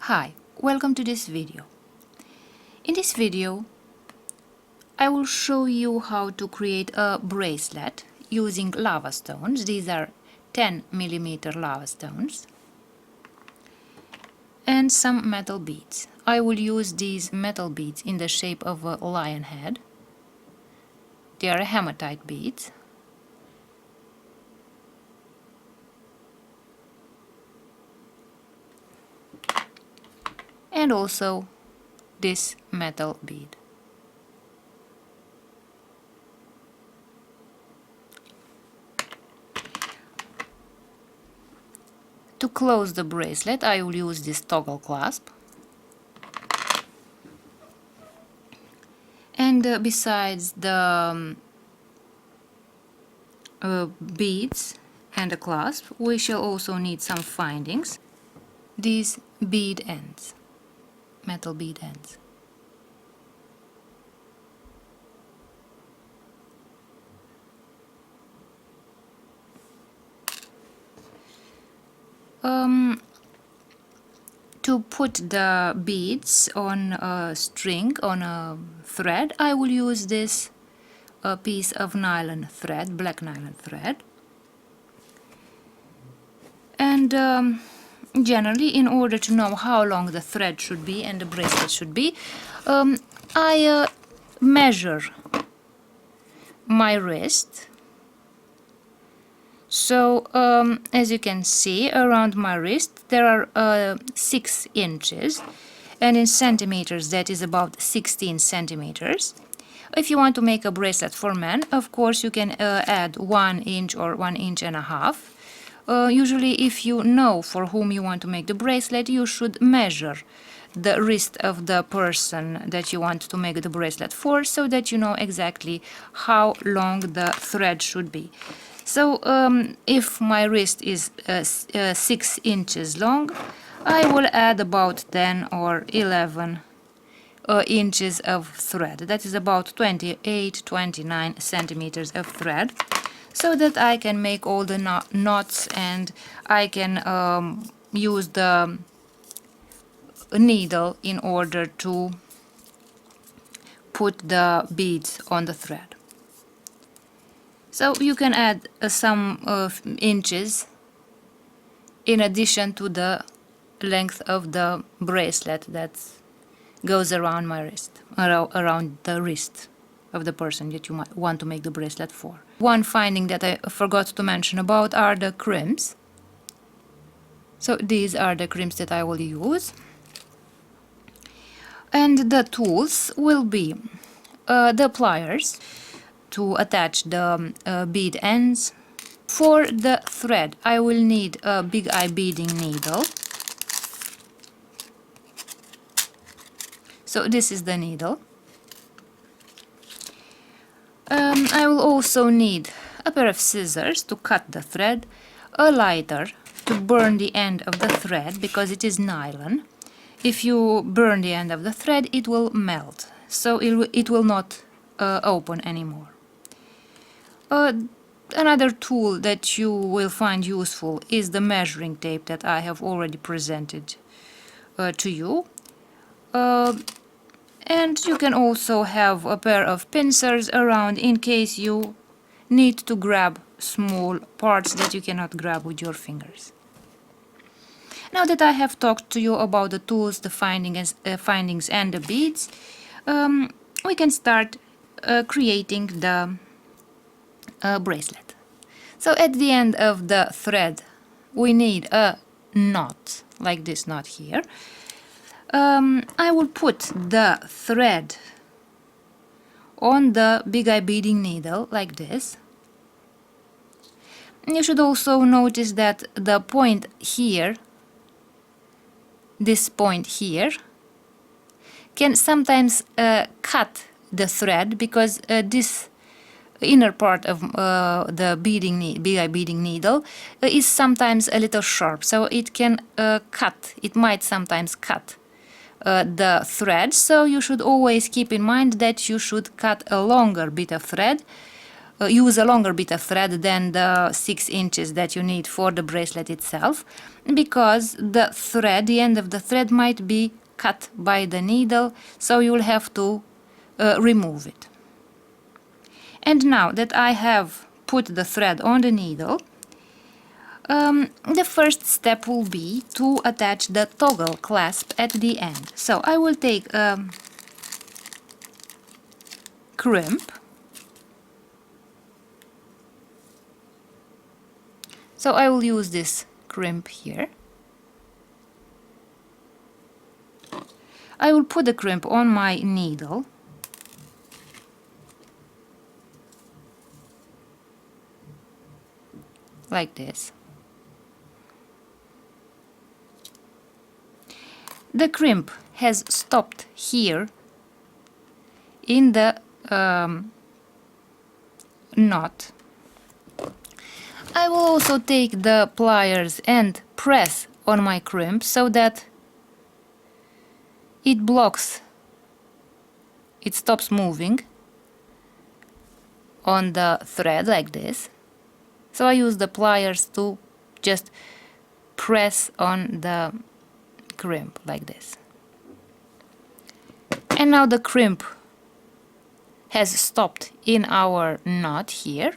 Hi, welcome to this video. In this video, I will show you how to create a bracelet using lava stones. These are 10mm lava stones and some metal beads. I will use these metal beads in the shape of a lion head. They are hematite beads. And also this metal bead. To close the bracelet, I will use this toggle clasp. And besides the beads and the clasp, we shall also need some findings. These bead ends, metal bead ends. To put the beads on a string, on a thread, I will use this piece of nylon thread, black nylon thread. And generally, in order to know how long the thread should be and the bracelet should be, I measure my wrist. So, as you can see, around my wrist there are 6 inches, and in centimeters that is about 16 centimeters. If you want to make a bracelet for men, of course you can add 1 inch or 1.5 inches. Usually, if you know for whom you want to make the bracelet, you should measure the wrist of the person that you want to make the bracelet for, so that you know exactly how long the thread should be. So if my wrist is 6 inches long, I will add about 10 or 11 inches of thread. That is about 28-29 centimeters of thread, so that I can make all the knots and I can use the needle in order to put the beads on the thread. So you can add some inches in addition to the length of the bracelet that goes around my wrist, around the wrist of the person that you might want to make the bracelet for. One finding that I forgot to mention about are the crimps. So these are the crimps that I will use. And the tools will be the pliers to attach the bead ends. For the thread, I will need a big eye beading needle. So this is the needle. I will also need a pair of scissors to cut the thread, a lighter to burn the end of the thread because it is nylon. If you burn the end of the thread, it will melt, so it will not open anymore. Another tool that you will find useful is the measuring tape that I have already presented to you. And you can also have a pair of pincers around in case you need to grab small parts that you cannot grab with your fingers. Now that I have talked to you about the tools, the findings and the beads, we can start creating the bracelet. So at the end of the thread we need a knot, like this knot here. I will put the thread on the big eye beading needle like this. You should also notice that the point here, this point here, can sometimes cut the thread because this inner part of the big eye beading needle is sometimes a little sharp, so it can it might sometimes cut the thread. So you should always keep in mind that you should cut a longer bit of thread use a longer bit of thread than the 6 inches that you need for the bracelet itself, because the thread, the end of the thread, might be cut by the needle, so you'll have to remove it. And now that I have put the thread on the needle, the first step will be to attach the toggle clasp at the end. So I will take a crimp. So I will use this crimp here. I will put the crimp on my needle. Like this. The crimp has stopped here in the knot. I will also take the pliers and press on my crimp so that it blocks, it stops moving on the thread like this. So I use the pliers to just press on the crimp like this. And now the crimp has stopped in our knot here.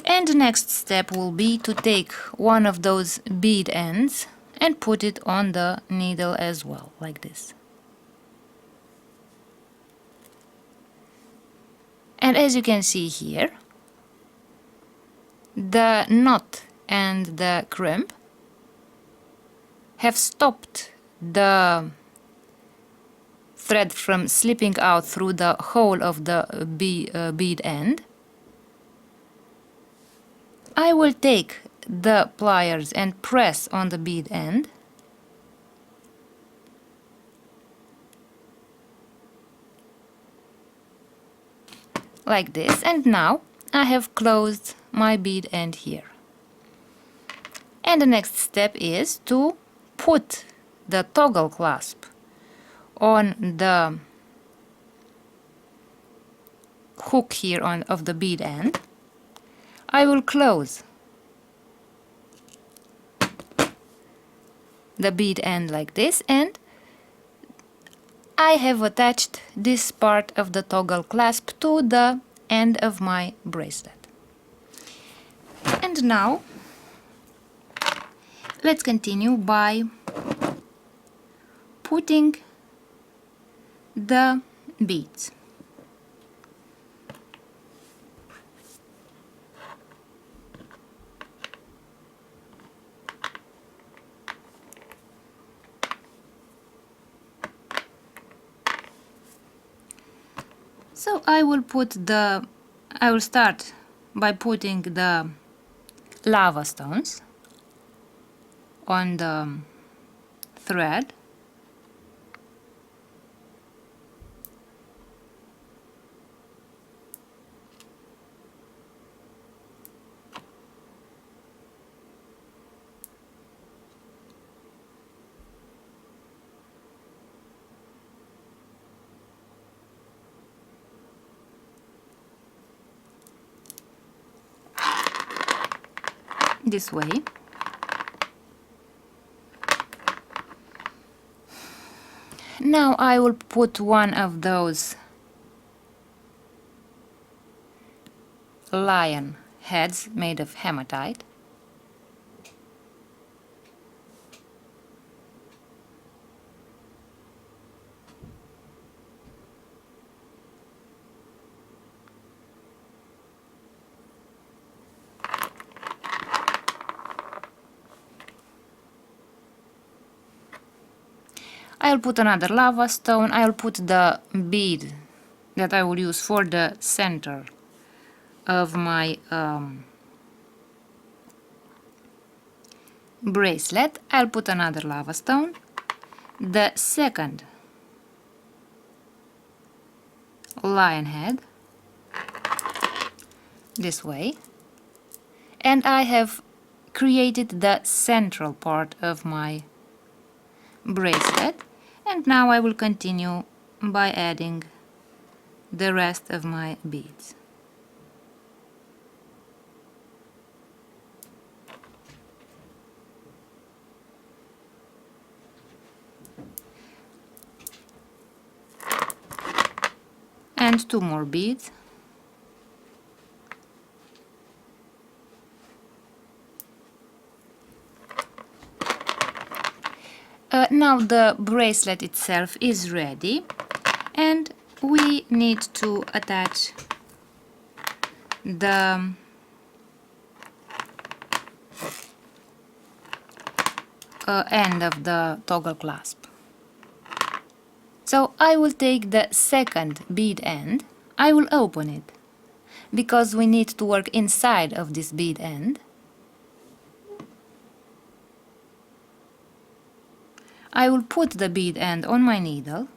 And the next step will be to take one of those bead ends and put it on the needle as well, like this. And as you can see here, the knot and the crimp have stopped the thread from slipping out through the hole of the bead end. I will take the pliers and press on the bead end. Like this, and now I have closed my bead end here. And the next step is to put the toggle clasp on the hook here of the bead end. I will close the bead end like this, and I have attached this part of the toggle clasp to the end of my bracelet. And now let's continue by putting the beads. So I will start by putting the lava stones on the thread. This way. Now I will put one of those lion heads made of hematite. I'll put another lava stone. I'll put the bead that I will use for the center of my bracelet. I'll put another lava stone, the second lion head, this way, and I have created the central part of my bracelet. And now I will continue by adding the rest of my beads. and 2 more beads. Now the bracelet itself is ready, and we need to attach the end of the toggle clasp. So I will take the second bead end. I will open it because we need to work inside of this bead end. I will put the bead end on my needle.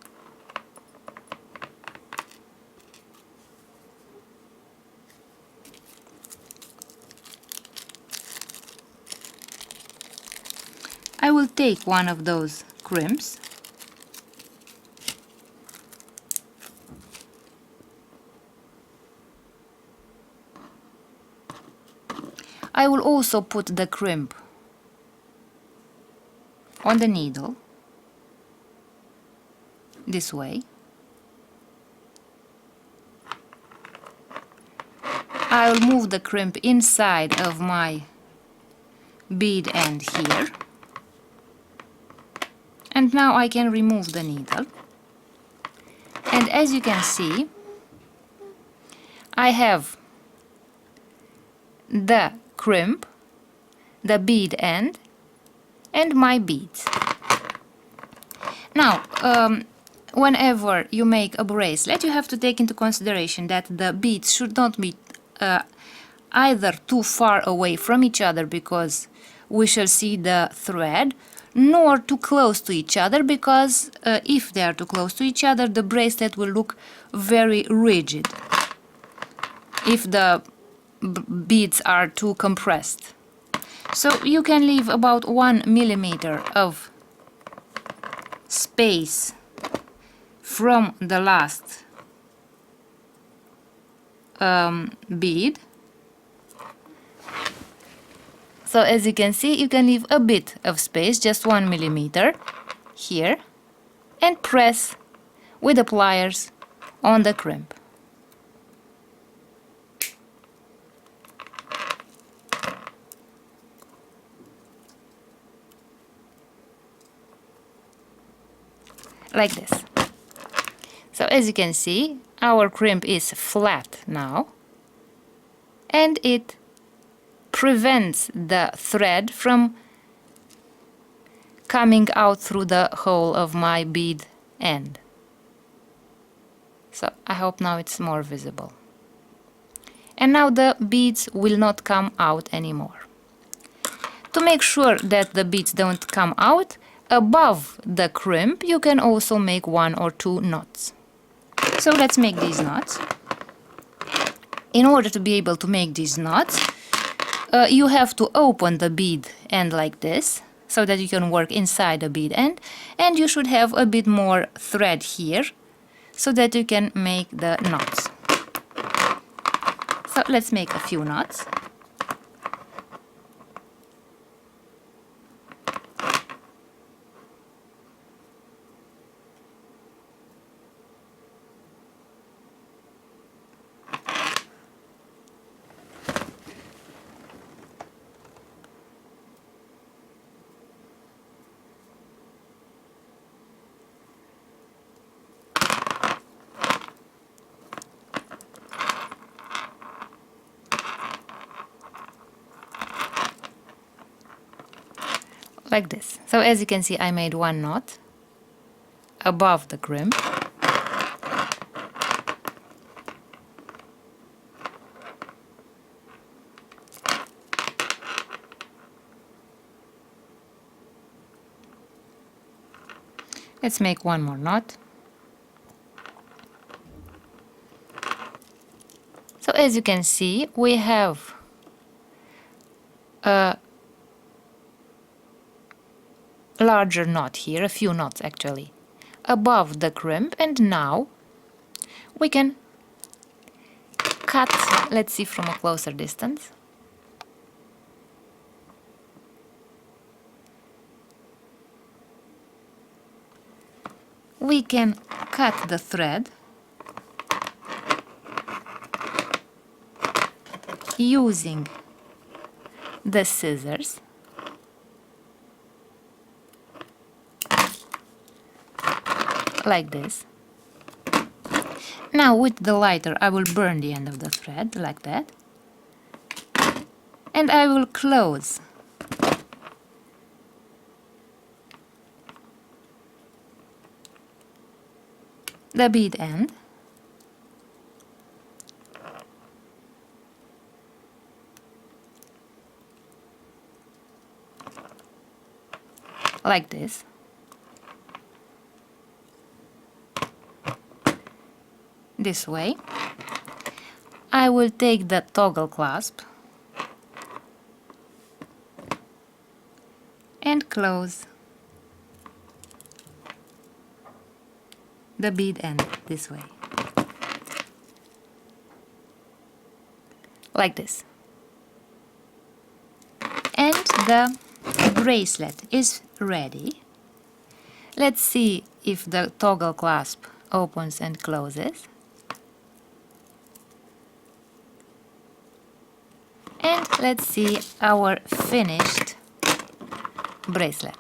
I will take one of those crimps I will also put the crimp on the needle this way. I will move the crimp inside of my bead end here, and now I can remove the needle. And as you can see, I have the crimp, the bead end, and my beads. Now, whenever you make a bracelet, you have to take into consideration that the beads should not be either too far away from each other because we shall see the thread, nor too close to each other because if they are too close to each other, the bracelet will look very rigid if the beads are too compressed. So you can leave about 1 millimeter of space from the last bead. So as you can see, you can leave a bit of space, just 1 millimeter here, and press with the pliers on the crimp. Like this. So as you can see, our crimp is flat now, and it prevents the thread from coming out through the hole of my bead end. So I hope now it's more visible. And now the beads will not come out anymore. To make sure that the beads don't come out, above the crimp you can also make 1 or 2 knots. So let's make these knots. In order to be able to make these knots, you have to open the bead end like this, so that you can work inside the bead end, and you should have a bit more thread here, so that you can make the knots. So let's make a few knots. Like this. So as you can see, I made 1 knot above the crimp. Let's make 1 more knot. So as you can see, we have a larger knot here, a few knots actually, above the crimp, and now we can cut. Let's see from a closer distance. We can cut the thread using the scissors like this. Now with the lighter I will burn the end of the thread like that, and I will close the bead end like this. This way. I will take the toggle clasp and close the bead end this way, like this. And the bracelet is ready. Let's see if the toggle clasp opens and closes. And let's see our finished bracelet.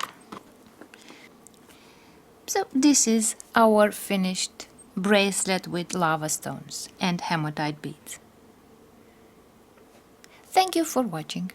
So this is our finished bracelet with lava stones and hematite beads. Thank you for watching.